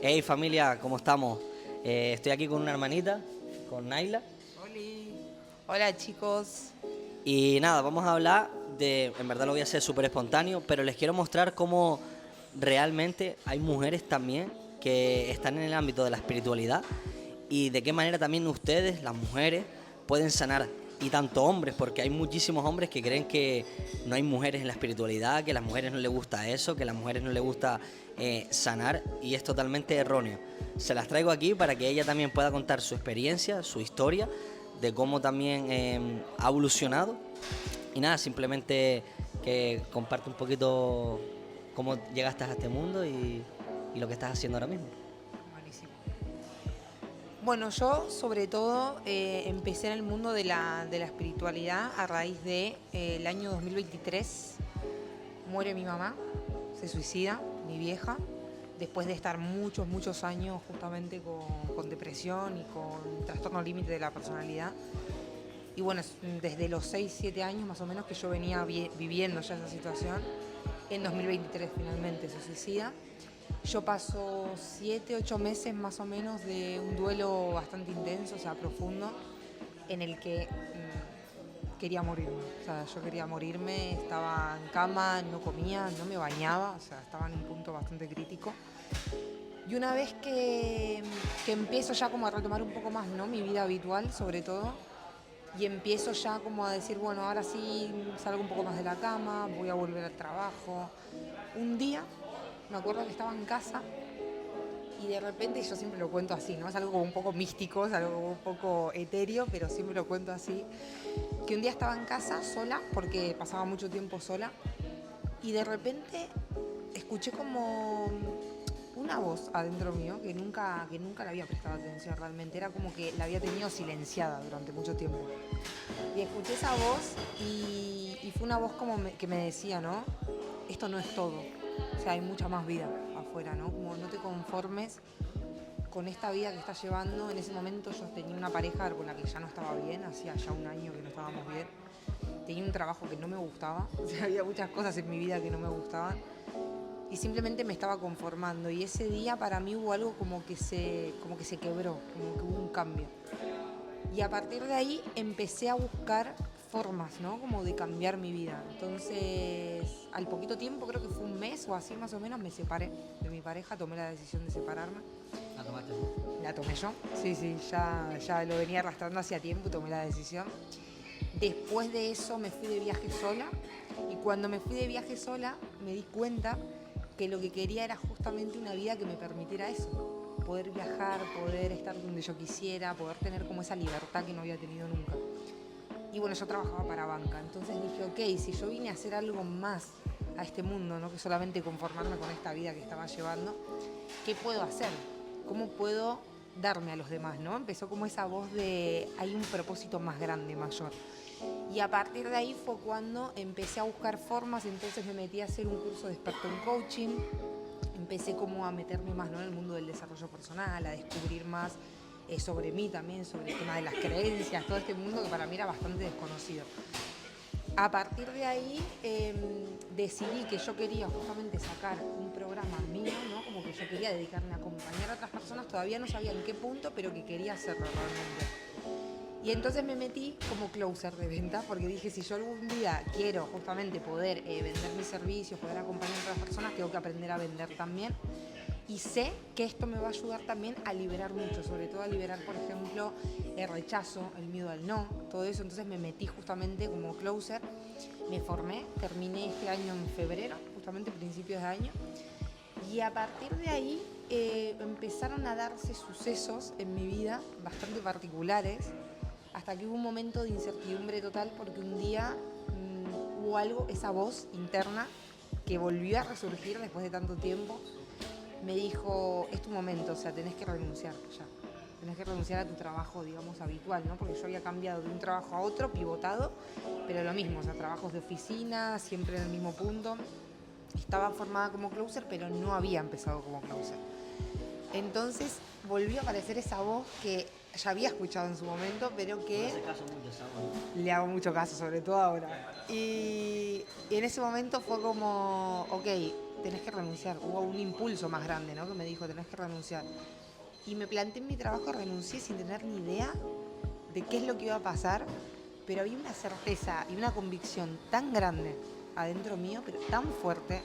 Hey familia, ¿cómo estamos? Estoy aquí con una hermanita, con Naila. Oli. Hola chicos. Y nada, vamos a hablar de, en verdad lo voy a hacer súper espontáneo, pero les quiero mostrar cómo realmente hay mujeres también que están en el ámbito de la espiritualidad y de qué manera también ustedes, las mujeres, pueden sanar. Y tanto hombres, porque hay muchísimos hombres que creen que no hay mujeres en la espiritualidad, que a las mujeres no les gusta eso, que a las mujeres no les gusta sanar, y es totalmente erróneo. Se las traigo aquí para que ella también pueda contar su experiencia, su historia, de cómo también ha evolucionado. Y nada, simplemente que comparte un poquito cómo llegaste a este mundo y lo que estás haciendo ahora mismo. Buenísimo. Bueno, yo sobre todo empecé en el mundo de la espiritualidad a raíz de el año 2023. Muere mi mamá, se suicida, mi vieja, después de estar muchos, muchos años justamente con depresión y con trastorno límite de la personalidad. Y bueno, desde los 6 7 años más o menos que yo venía viviendo ya esa situación. En 2023 finalmente se suicida. Yo paso 7 8 meses más o menos de un duelo bastante intenso, o sea, profundo, en el que quería morirme. O sea, yo quería morirme, estaba en cama, no comía, no me bañaba, o sea, estaba en un punto bastante crítico. Y una vez que empiezo ya como a retomar un poco más, ¿no? Mi vida habitual, sobre todo, y empiezo ya como a decir, bueno, ahora sí salgo un poco más de la cama, voy a volver al trabajo. Un día, me acuerdo que estaba en casa y de repente, yo siempre lo cuento así, ¿no? Es algo como un poco místico, es algo como un poco etéreo, pero siempre lo cuento así. Que un día estaba en casa sola, porque pasaba mucho tiempo sola, y de repente escuché como una voz adentro mío que nunca le había prestado atención realmente. Era como que la había tenido silenciada durante mucho tiempo. Y escuché esa voz y fue una voz como que me decía, ¿no? Esto no es todo. O sea, hay mucha más vida afuera, ¿no? Como no te conformes con esta vida que estás llevando. En ese momento yo tenía una pareja con la que ya no estaba bien, hacía ya un año que no estábamos bien. Tenía un trabajo que no me gustaba, o sea, había muchas cosas en mi vida que no me gustaban. Y simplemente me estaba conformando. Y ese día para mí hubo algo como que se quebró, como que hubo un cambio. Y a partir de ahí empecé a buscar formas, ¿no? Como de cambiar mi vida. Entonces, al poquito tiempo, creo que fue un mes o así más o menos, me separé de mi pareja, tomé la decisión de separarme. ¿La tomaste tú? La tomé yo, sí, sí, ya lo venía arrastrando hacía tiempo y tomé la decisión. Después de eso me fui de viaje sola y cuando me fui de viaje sola me di cuenta que lo que quería era justamente una vida que me permitiera eso, poder viajar, poder estar donde yo quisiera, poder tener como esa libertad que no había tenido nunca. Y bueno, yo trabajaba para banca, entonces dije, ok, si yo vine a hacer algo más a este mundo, no que solamente conformarme con esta vida que estaba llevando, ¿qué puedo hacer? ¿Cómo puedo darme a los demás, no? Empezó como esa voz de hay un propósito más grande, mayor. Y a partir de ahí fue cuando empecé a buscar formas, entonces me metí a hacer un curso de experto en coaching, empecé como a meterme más, ¿no? En el mundo del desarrollo personal, a descubrir más sobre mí también, sobre el tema de las creencias, todo este mundo que para mí era bastante desconocido. A partir de ahí decidí que yo quería justamente sacar un programa mío, ¿no? Como que yo quería dedicarme a acompañar a otras personas, todavía no sabía en qué punto, pero que quería hacerlo realmente. Y entonces me metí como closer de ventas porque dije, si yo algún día quiero justamente poder vender mis servicios, poder acompañar a otras personas, tengo que aprender a vender también. Y sé que esto me va a ayudar también a liberar mucho, sobre todo a liberar, por ejemplo, el rechazo, el miedo al no, todo eso. Entonces me metí justamente como closer, me formé, terminé este año en febrero, justamente principios de año. Y a partir de ahí empezaron a darse sucesos en mi vida bastante particulares, hasta que hubo un momento de incertidumbre total porque un día hubo algo, esa voz interna que volvió a resurgir después de tanto tiempo, me dijo, es tu momento, o sea, tenés que renunciar ya. Tenés que renunciar a tu trabajo, digamos, habitual, ¿no? Porque yo había cambiado de un trabajo a otro, pivotado, pero lo mismo, o sea, trabajos de oficina, siempre en el mismo punto. Estaba formada como closer, pero no había empezado como closer. Entonces volvió a aparecer esa voz que ya había escuchado en su momento, pero No le que hace caso mucho esa voz. le hago mucho caso, sobre todo ahora. Y en ese momento fue como, ok, tenés que renunciar. Hubo un impulso más grande, ¿no? Que me dijo, tenés que renunciar. Y me planteé en mi trabajo, renuncié sin tener ni idea de qué es lo que iba a pasar, pero había una certeza y una convicción tan grande adentro mío, pero tan fuerte,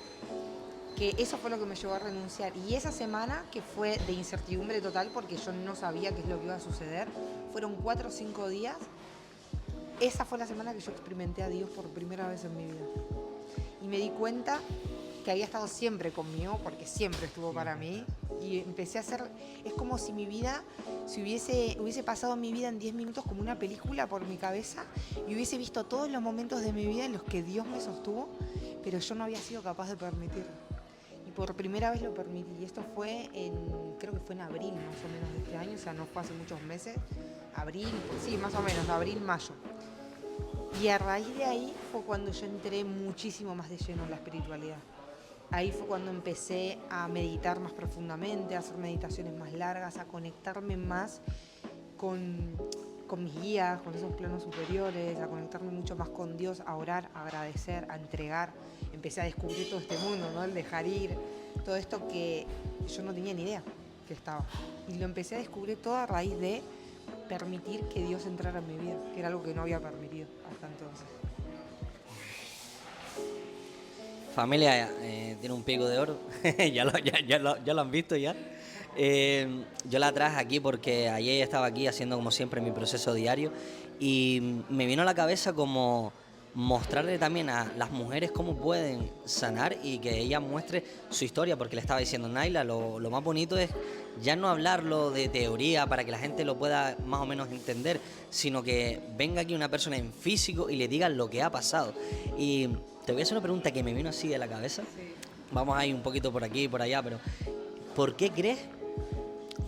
que eso fue lo que me llevó a renunciar. Y esa semana, que fue de incertidumbre total, porque yo no sabía qué es lo que iba a suceder, fueron 4 o 5 días. Esa fue la semana que yo experimenté a Dios por primera vez en mi vida. Y me di cuenta que había estado siempre conmigo, porque siempre estuvo para mí. Y empecé a hacer, es como si mi vida, si hubiese pasado mi vida en 10 minutos como una película por mi cabeza, y hubiese visto todos los momentos de mi vida en los que Dios me sostuvo, pero yo no había sido capaz de permitirlo. Y por primera vez lo permití. Y esto fue creo que fue en abril más o menos de este año, o sea, no fue hace muchos meses. Abril, sí, más o menos, abril, mayo. Y a raíz de ahí fue cuando yo entré muchísimo más de lleno en la espiritualidad. Ahí fue cuando empecé a meditar más profundamente, a hacer meditaciones más largas, a conectarme más con mis guías, con esos planos superiores, a conectarme mucho más con Dios, a orar, a agradecer, a entregar. Empecé a descubrir todo este mundo, ¿no? El dejar ir, todo esto que yo no tenía ni idea que estaba. Y lo empecé a descubrir todo a raíz de permitir que Dios entrara en mi vida, que era algo que no había permitido hasta entonces. Familia, tiene un pico de oro, ya lo han visto ya. Yo la traje aquí porque ayer estaba aquí haciendo como siempre mi proceso diario y me vino a la cabeza como mostrarle también a las mujeres cómo pueden sanar y que ella muestre su historia, porque le estaba diciendo Naila, lo más bonito es ya no hablarlo de teoría para que la gente lo pueda más o menos entender, sino que venga aquí una persona en físico y le diga lo que ha pasado. Y te voy a hacer una pregunta que me vino así de la cabeza. Sí. Vamos a ir un poquito por aquí y por allá, pero ¿por qué crees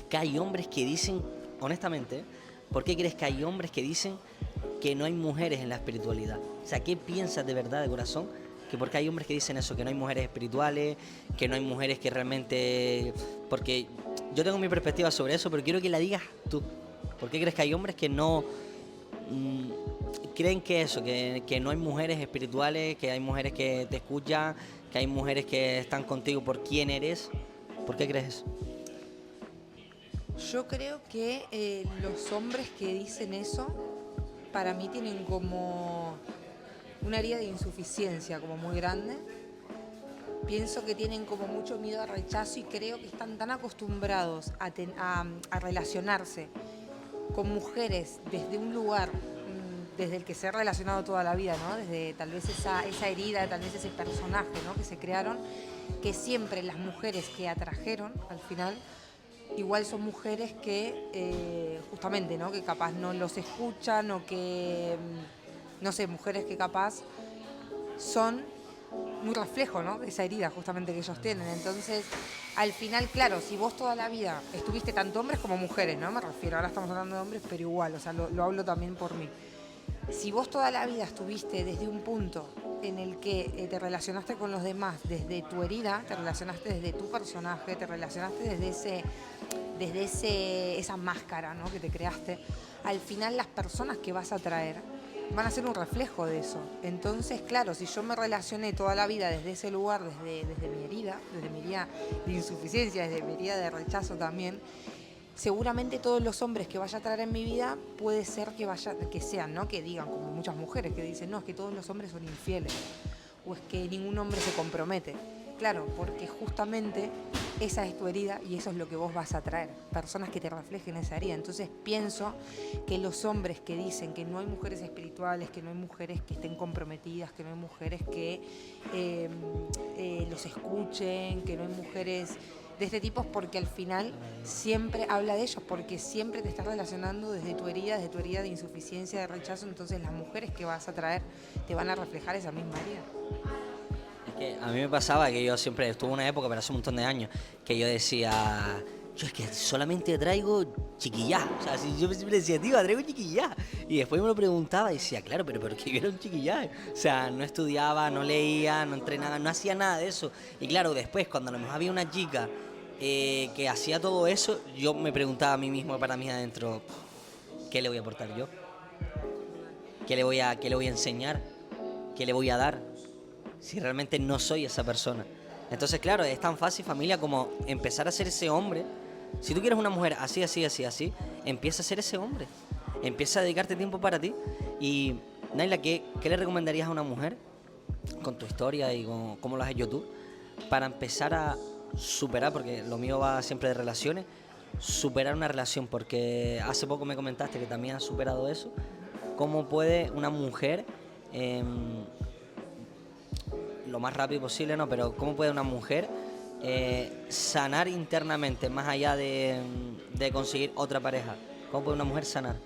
que hay hombres que dicen, honestamente, por qué crees que hay hombres que dicen que no hay mujeres en la espiritualidad? O sea, ¿qué piensas de verdad, de corazón? Que porque hay hombres que dicen eso, que no hay mujeres espirituales, que no hay mujeres que realmente... Porque yo tengo mi perspectiva sobre eso, pero quiero que la digas tú. ¿Por qué crees que hay hombres que no... creen que eso, que no hay mujeres espirituales, que hay mujeres que te escuchan, que hay mujeres que están contigo por quién eres? ¿Por qué crees eso? Yo creo que los hombres que dicen eso, para mí tienen como una herida de insuficiencia como muy grande. Pienso que tienen como mucho miedo al rechazo y creo que están tan acostumbrados a relacionarse con mujeres desde un lugar desde el que se ha relacionado toda la vida, ¿no? Desde tal vez esa herida, tal vez ese personaje, ¿no? Que se crearon, que siempre las mujeres que atrajeron al final igual son mujeres que justamente, ¿no? Que capaz no los escuchan o que, no sé, mujeres que capaz son muy reflejo, ¿no? De esa herida justamente que ellos tienen. Entonces, al final, claro, si vos toda la vida estuviste tanto hombres como mujeres, ¿no? Me refiero, ahora estamos hablando de hombres, pero igual, o sea, lo hablo también por mí. Si vos toda la vida estuviste desde un punto en el que te relacionaste con los demás desde tu herida, te relacionaste desde tu personaje, te relacionaste desde esa máscara, ¿no? Que te creaste, al final las personas que vas a traer van a ser un reflejo de eso. Entonces, claro, si yo me relacioné toda la vida desde ese lugar, desde mi herida de insuficiencia, desde mi herida de rechazo también, seguramente todos los hombres que vaya a traer en mi vida puede ser que sean, ¿no? Que digan, como muchas mujeres que dicen, no, es que todos los hombres son infieles, o es que ningún hombre se compromete. Claro, porque justamente esa es tu herida y eso es lo que vos vas a traer, personas que te reflejen esa herida. Entonces pienso que los hombres que dicen que no hay mujeres espirituales, que no hay mujeres que estén comprometidas, que no hay mujeres que los escuchen, que no hay mujeres de este tipo, es porque al final siempre habla de ellos, porque siempre te estás relacionando desde tu herida de insuficiencia, de rechazo. Entonces las mujeres que vas a traer te van a reflejar esa misma herida. A mí me pasaba que yo siempre estuve una época, pero hace un montón de años, que yo decía, yo es que solamente traigo chiquillá. O sea, si yo siempre decía, tío, traigo chiquillá. Y después me lo preguntaba y decía, claro, pero ¿por qué yo era un chiquillá? O sea, no estudiaba, no leía, no entrenaba, no hacía nada de eso. Y claro, después, cuando a lo mejor había una chica que hacía todo eso, yo me preguntaba a mí mismo, para mí adentro, ¿qué le voy a aportar yo? ¿Qué le voy a enseñar? ¿Qué le voy a dar? Si realmente no soy esa persona. Entonces, claro, es tan fácil, familia, como empezar a ser ese hombre. Si tú quieres una mujer así, así, así, así, empieza a ser ese hombre. Empieza a dedicarte tiempo para ti. Y, Naila, ¿qué le recomendarías a una mujer con tu historia y con cómo lo has hecho tú para empezar a superar, porque lo mío va siempre de relaciones, superar una relación? Porque hace poco me comentaste que también has superado eso. ¿Cómo puede una mujer, lo más rápido posible, no, pero cómo puede una mujer sanar internamente, más allá de conseguir otra pareja? ¿Cómo puede una mujer sanar?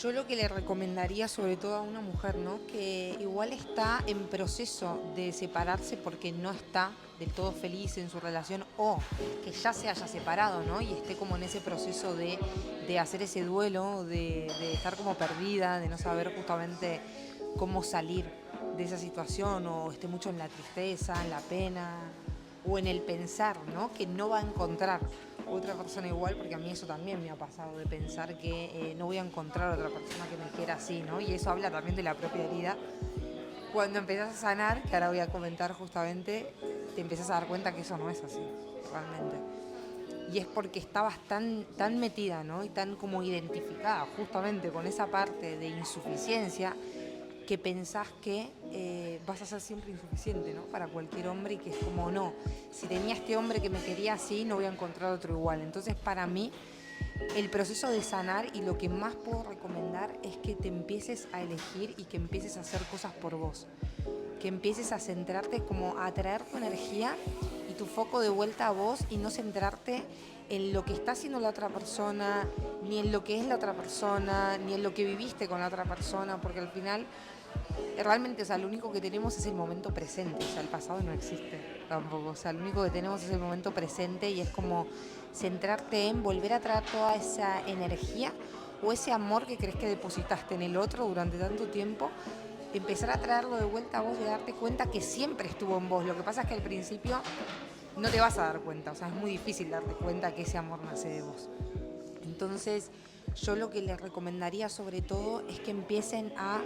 Yo lo que le recomendaría sobre todo a una mujer, ¿no? Que igual está en proceso de separarse porque no está del todo feliz en su relación o que ya se haya separado, ¿no? Y esté como en ese proceso de hacer ese duelo, de estar como perdida, de no saber justamente cómo salir de esa situación o esté mucho en la tristeza, en la pena o en el pensar, ¿no? Que no va a encontrar otra persona igual, porque a mí eso también me ha pasado, de pensar que no voy a encontrar otra persona que me quiera así, ¿no? Y eso habla también de la propia herida. Cuando empezás a sanar, que ahora voy a comentar justamente, te empezás a dar cuenta que eso no es así, realmente. Y es porque estabas tan metida, ¿no? Y tan como identificada justamente con esa parte de insuficiencia que pensás que vas a ser siempre insuficiente, ¿no? Para cualquier hombre, y que es como, no, si tenía este hombre que me quería así, no voy a encontrar otro igual. Entonces, para mí, el proceso de sanar y lo que más puedo recomendar es que te empieces a elegir y que empieces a hacer cosas por vos. Que empieces a centrarte, como a atraer tu energía y tu foco de vuelta a vos y no centrarte en lo que está haciendo la otra persona, ni en lo que es la otra persona, ni en lo que viviste con la otra persona, porque al final realmente, o sea, lo único que tenemos es el momento presente, o sea, el pasado no existe tampoco, o sea, lo único que tenemos es el momento presente y es como centrarte en volver a traer toda esa energía o ese amor que crees que depositaste en el otro durante tanto tiempo, empezar a traerlo de vuelta a vos y darte cuenta que siempre estuvo en vos. Lo que pasa es que al principio no te vas a dar cuenta, o sea, es muy difícil darte cuenta que ese amor nace de vos. Entonces, yo lo que les recomendaría sobre todo es que empiecen a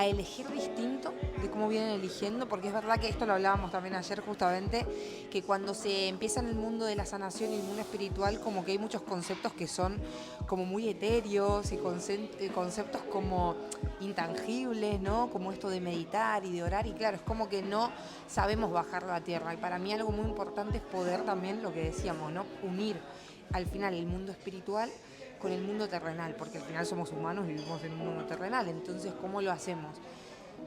elegir distinto de cómo vienen eligiendo, porque es verdad que esto lo hablábamos también ayer justamente, que cuando se empieza en el mundo de la sanación y el mundo espiritual, como que hay muchos conceptos que son como muy etéreos y conceptos como intangibles, ¿no? Como esto de meditar y de orar, y claro, es como que no sabemos bajar la tierra. Y para mí algo muy importante es poder también, lo que decíamos, ¿no? Unir al final el mundo espiritual con el mundo terrenal, porque al final somos humanos y vivimos en un mundo terrenal. Entonces, ¿cómo lo hacemos?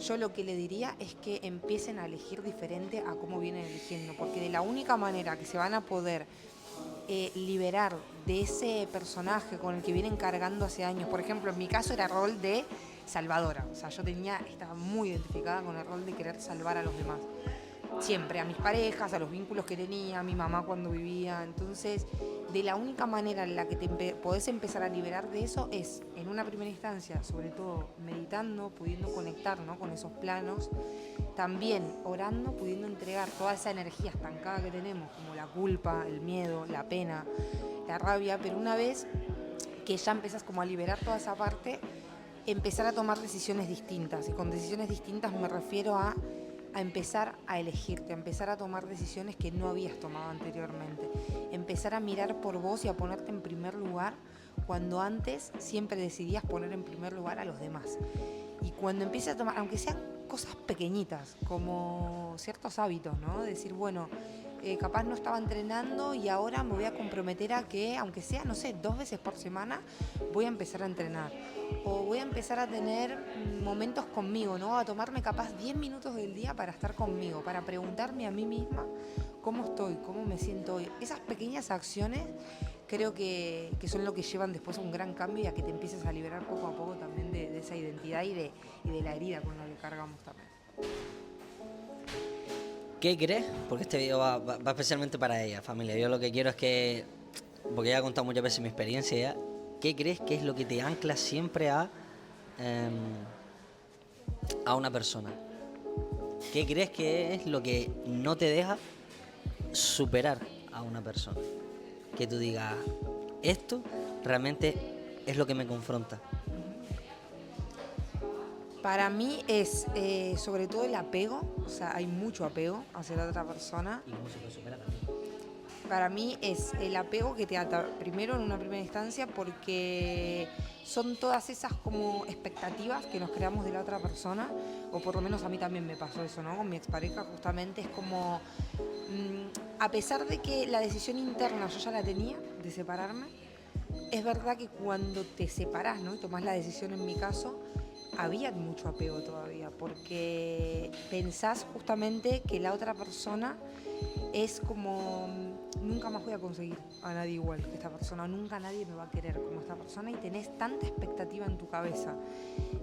Yo lo que le diría es que empiecen a elegir diferente a cómo vienen eligiendo, porque de la única manera que se van a poder liberar de ese personaje con el que vienen cargando hace años, por ejemplo, en mi caso era el rol de salvadora, o sea, yo estaba muy identificada con el rol de querer salvar a los demás. Siempre, a mis parejas, a los vínculos que tenía, a mi mamá cuando vivía. Entonces, de la única manera en la que podés empezar a liberar de eso es, en una primera instancia, sobre todo meditando, pudiendo conectar, ¿no? Con esos planos, también orando, pudiendo entregar toda esa energía estancada que tenemos, como la culpa, el miedo, la pena, la rabia, pero una vez que ya empezás como a liberar toda esa parte, empezar a tomar decisiones distintas. Y con decisiones distintas me refiero a empezar a elegirte, a empezar a tomar decisiones que no habías tomado anteriormente, empezar a mirar por vos y a ponerte en primer lugar cuando antes siempre decidías poner en primer lugar a los demás. Y cuando empieces a tomar, aunque sean cosas pequeñitas, como ciertos hábitos, ¿no? Decir, bueno, capaz no estaba entrenando y ahora me voy a comprometer a que, aunque sea, no sé, 2 veces por semana, voy a empezar a entrenar. O voy a empezar a tener momentos conmigo, ¿no? A tomarme capaz 10 minutos del día para estar conmigo, para preguntarme a mí misma cómo estoy, cómo me siento hoy. Esas pequeñas acciones creo que son lo que llevan después a un gran cambio y a que te empieces a liberar poco a poco también de esa identidad y de la herida con la que cargamos también. ¿Qué crees? Porque este video va especialmente para ella, familia. Yo lo que quiero es que, porque ella ha contado muchas veces mi experiencia ya, ¿qué crees que es lo que te ancla siempre a una persona? ¿Qué crees que es lo que no te deja superar a una persona? Que tú digas, esto realmente es lo que me confronta. Para mí es sobre todo el apego, o sea, hay mucho apego hacia la otra persona. ¿Y cómo se puede superar también? Para mí es el apego que te ata primero en una primera instancia porque son todas esas como expectativas que nos creamos de la otra persona, o por lo menos a mí también me pasó eso, ¿no? Con mi expareja justamente es como, a pesar de que la decisión interna yo ya la tenía de separarme, es verdad que cuando te separás, ¿no? Y tomás la decisión en mi caso, había mucho apego todavía, porque pensás justamente que la otra persona es como, nunca más voy a conseguir a nadie igual que esta persona, nunca nadie me va a querer como esta persona, y tenés tanta expectativa en tu cabeza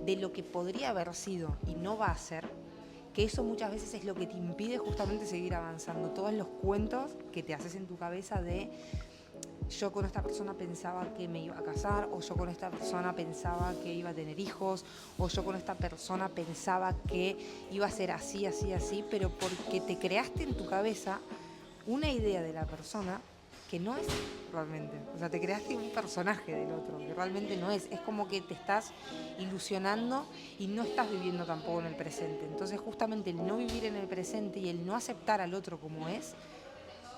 de lo que podría haber sido y no va a ser, que eso muchas veces es lo que te impide justamente seguir avanzando. Todos los cuentos que te haces en tu cabeza de yo con esta persona pensaba que me iba a casar, o yo con esta persona pensaba que iba a tener hijos, o yo con esta persona pensaba que iba a ser así, así, así, pero porque te creaste en tu cabeza una idea de la persona que no es realmente. O sea, te creaste un personaje del otro que realmente no es. Es como que te estás ilusionando y no estás viviendo tampoco en el presente. Entonces justamente el no vivir en el presente y el no aceptar al otro como es,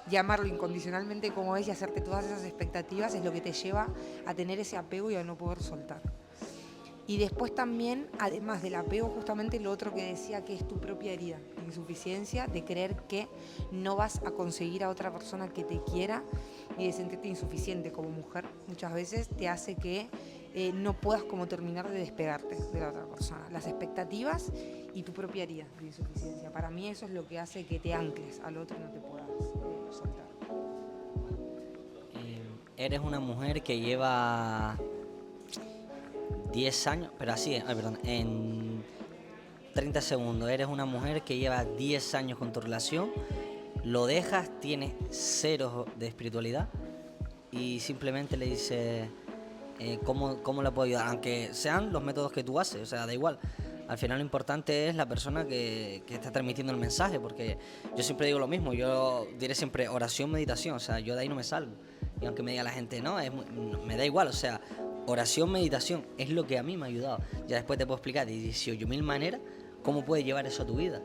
llamarlo incondicionalmente como es y hacerte todas esas expectativas es lo que te lleva a tener ese apego y a no poder soltar. Y después también, además del apego, justamente lo otro que decía, que es tu propia herida, la insuficiencia de creer que no vas a conseguir a otra persona que te quiera, y de sentirte insuficiente como mujer muchas veces te hace que no puedas como terminar de despegarte de la otra persona. Las expectativas y tu propia herida de insuficiencia. Para mí eso es lo que hace que te ancles al otro y no te puedas soltar. Eres una mujer que lleva 10 años, pero así, perdón, en 30 segundos, eres una mujer que lleva 10 años con tu relación, lo dejas, tienes cero de espiritualidad y simplemente le dices cómo la puedo ayudar, aunque sean los métodos que tú haces, o sea, da igual. Al final lo importante es la persona que está transmitiendo el mensaje, porque yo siempre digo lo mismo, yo diré siempre oración, meditación, o sea, yo de ahí no me salgo. Y aunque me diga la gente, no, me da igual, o sea, oración, meditación es lo que a mí me ha ayudado. Ya después te puedo explicar de 18.000 maneras cómo puedes llevar eso a tu vida.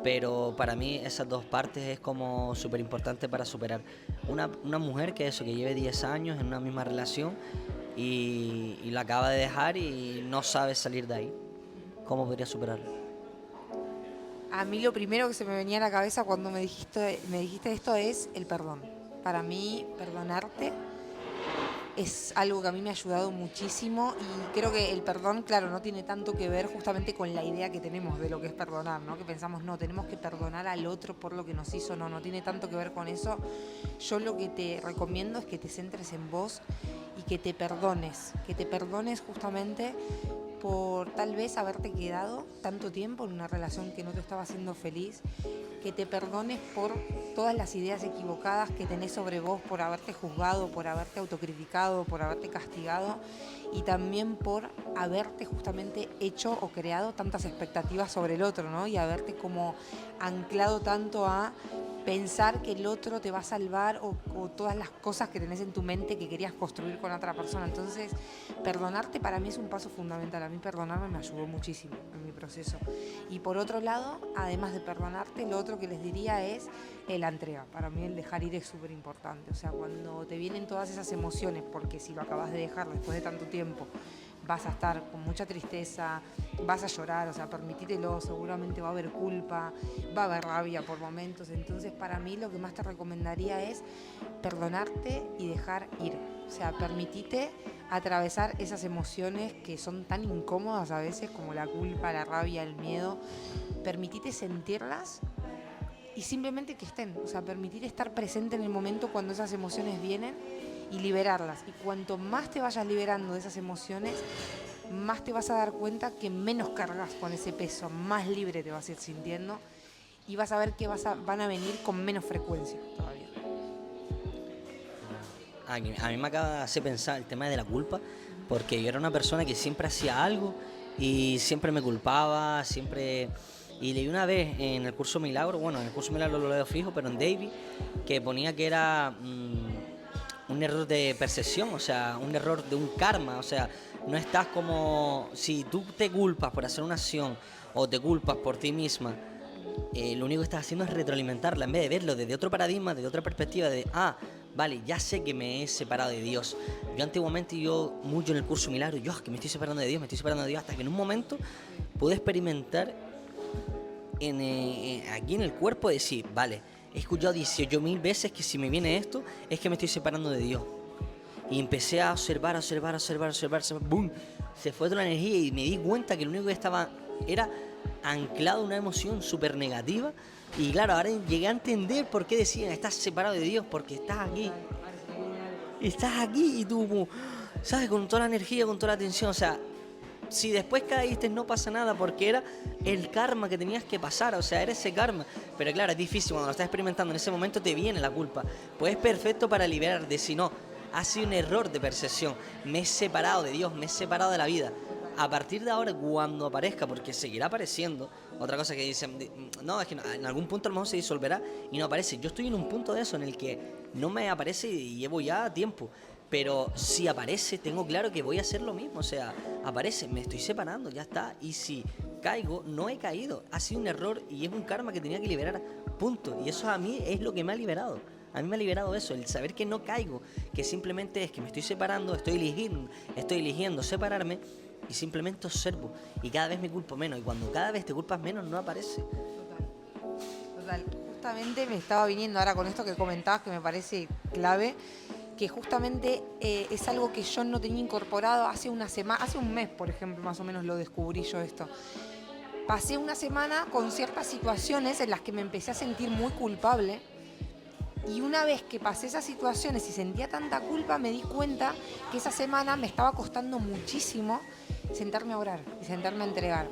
Pero para mí esas dos partes es como súper importante para superar. Una mujer que lleve 10 años en una misma relación y la acaba de dejar y no sabe salir de ahí. ¿Cómo podría superarlo? A mí lo primero que se me venía a la cabeza cuando me dijiste esto es el perdón. Para mí, perdonarte es algo que a mí me ha ayudado muchísimo, y creo que el perdón, claro, no tiene tanto que ver justamente con la idea que tenemos de lo que es perdonar, ¿no? Que pensamos, no, tenemos que perdonar al otro por lo que nos hizo, no tiene tanto que ver con eso. Yo lo que te recomiendo es que te centres en vos y que te perdones justamente por tal vez haberte quedado tanto tiempo en una relación que no te estaba haciendo feliz, que te perdones por todas las ideas equivocadas que tenés sobre vos, por haberte juzgado, por haberte autocriticado, por haberte castigado, y también por haberte justamente hecho o creado tantas expectativas sobre el otro, ¿no? Y haberte como anclado tanto a pensar que el otro te va a salvar, o todas las cosas que tenés en tu mente que querías construir con otra persona. Entonces, perdonarte para mí es un paso fundamental. A mí perdonarme me ayudó muchísimo en mi proceso. Y por otro lado, además de perdonarte, lo otro que les diría es la entrega. Para mí el dejar ir es súper importante. O sea, cuando te vienen todas esas emociones, porque si lo acabas de dejar después de tanto tiempo, vas a estar con mucha tristeza, vas a llorar, o sea, permitítelo, seguramente va a haber culpa, va a haber rabia por momentos. Entonces, para mí lo que más te recomendaría es perdonarte y dejar ir. O sea, permitite atravesar esas emociones que son tan incómodas a veces, como la culpa, la rabia, el miedo. Permitite sentirlas y simplemente que estén. O sea, permitite estar presente en el momento cuando esas emociones vienen y liberarlas. Y cuanto más te vayas liberando de esas emociones, más te vas a dar cuenta que menos cargas con ese peso, más libre te vas a ir sintiendo, y vas a ver que van a venir con menos frecuencia todavía. A mí me acaba de hacer pensar el tema de la culpa, porque yo era una persona que siempre hacía algo y siempre me culpaba, siempre... Y leí una vez en el curso Milagro, bueno, en el curso Milagro lo leo fijo, pero en David, que ponía que era un error de percepción, o sea, un error de un karma, o sea, no estás como... Si tú te culpas por hacer una acción o te culpas por ti misma, lo único que estás haciendo es retroalimentarla, en vez de verlo desde otro paradigma, desde otra perspectiva, de, vale, ya sé que me he separado de Dios. Yo antiguamente, mucho en el curso Milagro, yo, que me estoy separando de Dios, me estoy separando de Dios, hasta que en un momento pude experimentar aquí en el cuerpo, decir, vale, he escuchado 18.000 veces que si me viene esto, es que me estoy separando de Dios. Y empecé a observar, ¡boom! Se fue toda la energía y me di cuenta que lo único que estaba era anclado a una emoción súper negativa. Y claro, ahora llegué a entender por qué decían, estás separado de Dios, porque estás aquí y tú, ¿sabes? Con toda la energía, con toda la atención, o sea, si después caíste no pasa nada porque era el karma que tenías que pasar, o sea, era ese karma. Pero claro, es difícil, cuando lo estás experimentando en ese momento te viene la culpa. Pues es perfecto para liberar de si no, ha sido un error de percepción, me he separado de Dios, me he separado de la vida. A partir de ahora, cuando aparezca, porque seguirá apareciendo, otra cosa que dicen, no, es que en algún punto a lo mejor se disolverá y no aparece. Yo estoy en un punto de eso en el que no me aparece y llevo ya tiempo. Pero si aparece, tengo claro que voy a hacer lo mismo. O sea, aparece, me estoy separando, ya está. Y si caigo, no he caído. Ha sido un error y es un karma que tenía que liberar, punto. Y eso a mí es lo que me ha liberado. A mí me ha liberado eso, el saber que no caigo, que simplemente es que me estoy separando, estoy eligiendo separarme y simplemente observo. Y cada vez me culpo menos. Y cuando cada vez te culpas menos, no aparece. Total. Justamente me estaba viniendo ahora con esto que comentabas, que me parece clave, que justamente es algo que yo no tenía incorporado hace una semana, hace un mes, por ejemplo, más o menos lo descubrí yo esto. Pasé una semana con ciertas situaciones en las que me empecé a sentir muy culpable. Y una vez que pasé esas situaciones y sentía tanta culpa, me di cuenta que esa semana me estaba costando muchísimo sentarme a orar y sentarme a entregar.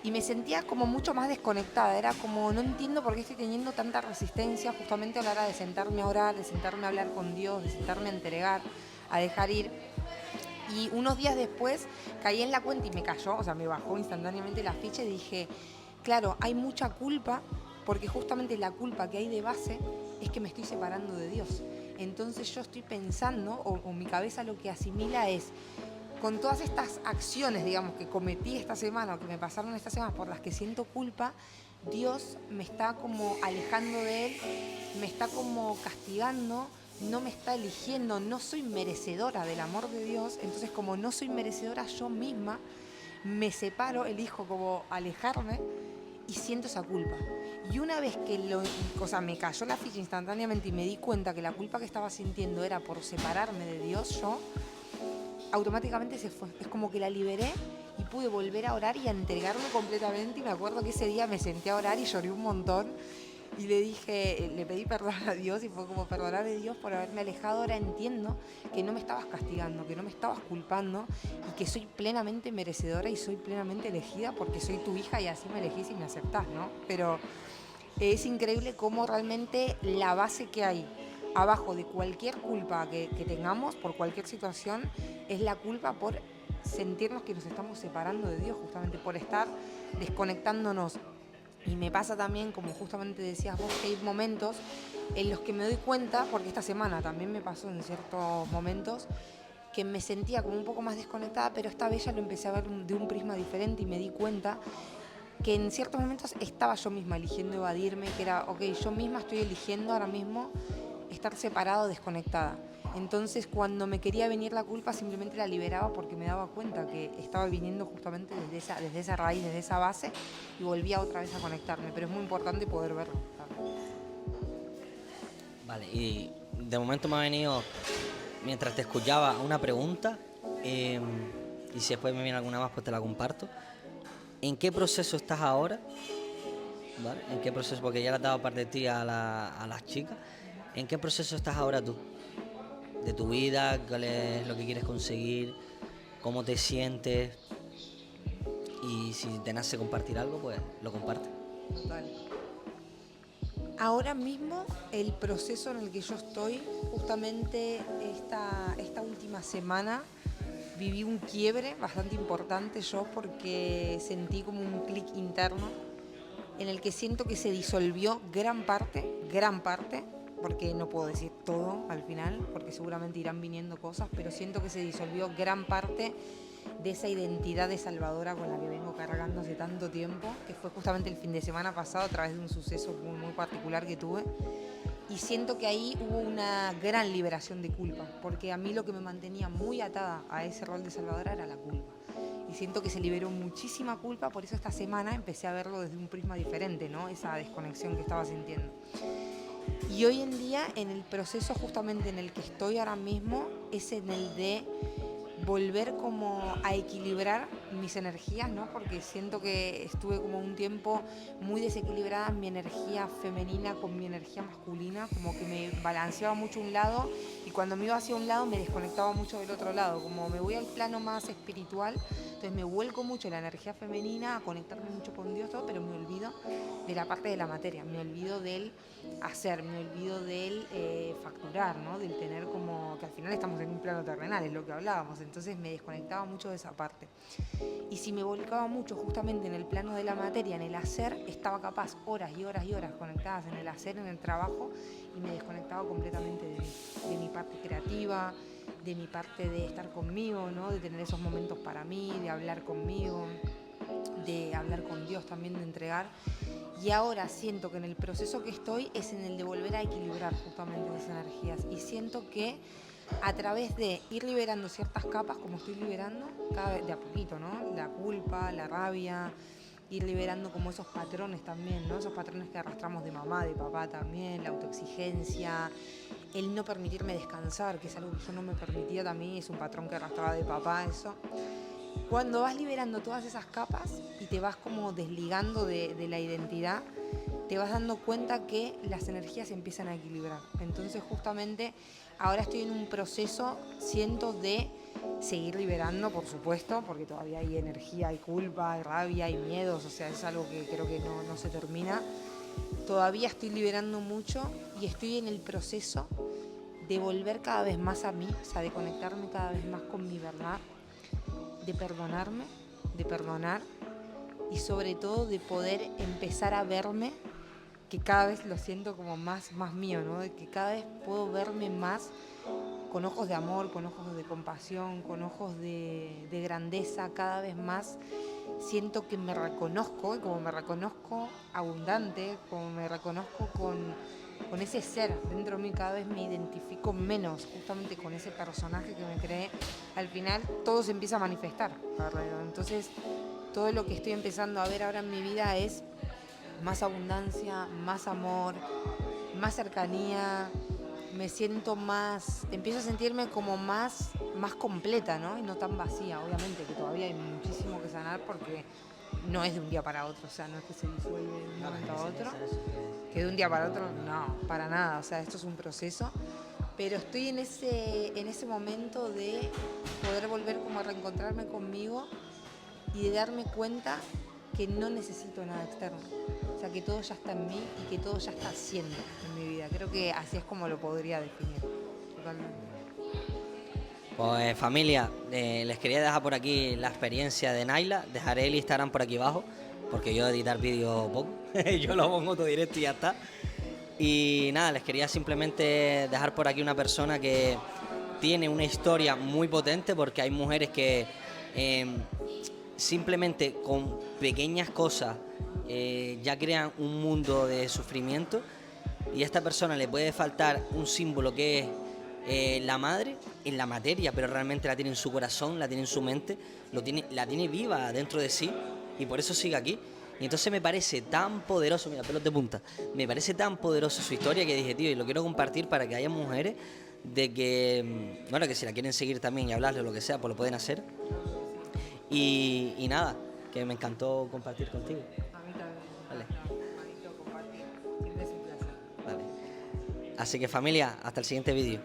Y me sentía como mucho más desconectada, era como no entiendo por qué estoy teniendo tanta resistencia justamente a la hora de sentarme a orar, de sentarme a hablar con Dios, de sentarme a entregar, a dejar ir. Y unos días después caí en la cuenta y me cayó, o sea, me bajó instantáneamente la ficha y dije, claro, hay mucha culpa porque justamente la culpa que hay de base es que me estoy separando de Dios. Entonces yo estoy pensando, o mi cabeza lo que asimila es, con todas estas acciones, digamos, que cometí esta semana o que me pasaron esta semana por las que siento culpa, Dios me está como alejando de Él, me está como castigando, no me está eligiendo, no soy merecedora del amor de Dios. Entonces, como no soy merecedora yo misma, me separo, elijo como alejarme y siento esa culpa. Y una vez que me cayó la ficha instantáneamente y me di cuenta que la culpa que estaba sintiendo era por separarme de Dios, yo automáticamente se fue. Es como que la liberé y pude volver a orar y a entregarme completamente. Y me acuerdo que ese día me senté a orar y lloré un montón. Y le pedí perdón a Dios y fue como perdonarme Dios por haberme alejado. Ahora entiendo que no me estabas castigando, que no me estabas culpando y que soy plenamente merecedora y soy plenamente elegida porque soy tu hija y así me elegís y me aceptás, ¿no? Pero es increíble cómo realmente la base que hay abajo de cualquier culpa que tengamos por cualquier situación es la culpa por sentirnos que nos estamos separando de Dios, justamente por estar desconectándonos. Y me pasa también, como justamente decías vos, que hay momentos en los que me doy cuenta, porque esta semana también me pasó en ciertos momentos, que me sentía como un poco más desconectada, pero esta vez ya lo empecé a ver de un prisma diferente y me di cuenta que en ciertos momentos estaba yo misma eligiendo evadirme, que era, ok, yo misma estoy eligiendo ahora mismo estar separado, desconectada. Entonces, cuando me quería venir la culpa, simplemente la liberaba porque me daba cuenta que estaba viniendo justamente desde esa raíz, desde esa base, y volvía otra vez a conectarme. Pero es muy importante poder verlo. Vale, y de momento me ha venido, mientras te escuchaba, una pregunta, y si después me viene alguna más, pues te la comparto. ¿En qué proceso estás ahora? ¿Vale? ¿En qué proceso? Porque ya le has dado parte de ti a las chicas. ¿En qué proceso estás ahora tú? De tu vida, cuál es lo que quieres conseguir, cómo te sientes, y si te nace compartir algo, pues lo compartes. Total. Ahora mismo el proceso en el que yo estoy, justamente esta última semana, viví un quiebre bastante importante yo porque sentí como un clic interno en el que siento que se disolvió gran parte porque no puedo decir todo al final, porque seguramente irán viniendo cosas, pero siento que se disolvió gran parte de esa identidad de salvadora con la que vengo cargando hace tanto tiempo, que fue justamente el fin de semana pasado a través de un suceso muy, muy particular que tuve. Y siento que ahí hubo una gran liberación de culpa, porque a mí lo que me mantenía muy atada a ese rol de salvadora era la culpa. Y siento que se liberó muchísima culpa, por eso esta semana empecé a verlo desde un prisma diferente, ¿no? Esa desconexión que estaba sintiendo. Y hoy en día, en el proceso justamente en el que estoy ahora mismo, es en el de volver como a equilibrar mis energías, ¿no? Porque siento que estuve como un tiempo muy desequilibrada mi energía femenina con mi energía masculina, como que me balanceaba mucho un lado y cuando me iba hacia un lado me desconectaba mucho del otro lado, como me voy al plano más espiritual, entonces me vuelco mucho en la energía femenina a conectarme mucho con Dios, todo, pero me olvido de la parte de la materia, me olvido del hacer, me olvido del facturar, ¿no? Del tener como, que al final estamos en un plano terrenal, es lo que hablábamos, entonces me desconectaba mucho de esa parte. Y si me volcaba mucho justamente en el plano de la materia, en el hacer, estaba capaz horas y horas y horas conectadas en el hacer, en el trabajo, y me desconectaba completamente de mi parte creativa, de mi parte de estar conmigo, ¿no? De tener esos momentos para mí, de hablar conmigo, de hablar con Dios también, de entregar. Y ahora siento que en el proceso que estoy es en el de volver a equilibrar justamente esas energías. Y siento que a través de ir liberando ciertas capas, como estoy liberando, cada vez de a poquito, ¿no? La culpa, la rabia, ir liberando como esos patrones también, ¿no? Esos patrones que arrastramos de mamá, de papá también, la autoexigencia, el no permitirme descansar, que es algo que yo no me permitía también, es un patrón que arrastraba de papá, eso. Cuando vas liberando todas esas capas y te vas como desligando de la identidad, te vas dando cuenta que las energías se empiezan a equilibrar. Entonces justamente ahora estoy en un proceso, siento, de seguir liberando, por supuesto, porque todavía hay energía, hay culpa, hay rabia, hay miedos, o sea, es algo que creo que no se termina. Todavía estoy liberando mucho y estoy en el proceso de volver cada vez más a mí, o sea, de conectarme cada vez más con mi verdad, de perdonarme, de perdonar y sobre todo de poder empezar a verme, que cada vez lo siento como más mío, ¿no? De que cada vez puedo verme más con ojos de amor, con ojos de compasión, con ojos de grandeza, cada vez más siento que me reconozco, y como me reconozco abundante, como me reconozco con ese ser dentro de mí, cada vez me identifico menos justamente con ese personaje que me creé. Al final todo se empieza a manifestar alrededor. Entonces todo lo que estoy empezando a ver ahora en mi vida es más abundancia, más amor, más cercanía. Me siento más, empiezo a sentirme como más completa, ¿no? Y no tan vacía, obviamente, que todavía hay muchísimo que sanar porque no es de un día para otro, o sea, no es que se disuelve de un momento a otro, que de un día para otro, no, para nada, o sea, esto es un proceso, pero estoy en ese momento de poder volver como a reencontrarme conmigo y de darme cuenta que no necesito nada externo. O sea, que todo ya está en mí y que todo ya está siendo en mi vida. Creo que así es como lo podría definir. Totalmente. Pues familia, les quería dejar por aquí la experiencia de Naila. Dejaré el Instagram por aquí abajo, porque yo editar vídeos poco. Yo lo pongo todo directo y ya está. Y nada, les quería simplemente dejar por aquí una persona que tiene una historia muy potente, porque hay mujeres que simplemente con pequeñas cosas ya crean un mundo de sufrimiento, y a esta persona le puede faltar un símbolo que es la madre en la materia, pero realmente la tiene en su corazón, la tiene en su mente, la tiene viva dentro de sí, y por eso sigue aquí. Y entonces me parece tan poderoso, mira, pelos de punta, me parece tan poderoso su historia que dije, tío, y lo quiero compartir para que haya mujeres de que, bueno, que si la quieren seguir también y hablarle o lo que sea, pues lo pueden hacer. Y nada, que me encantó compartir contigo. A mí también. Vale. Bonito compartir. Siempre es un placer. Vale. Así que familia, hasta el siguiente vídeo.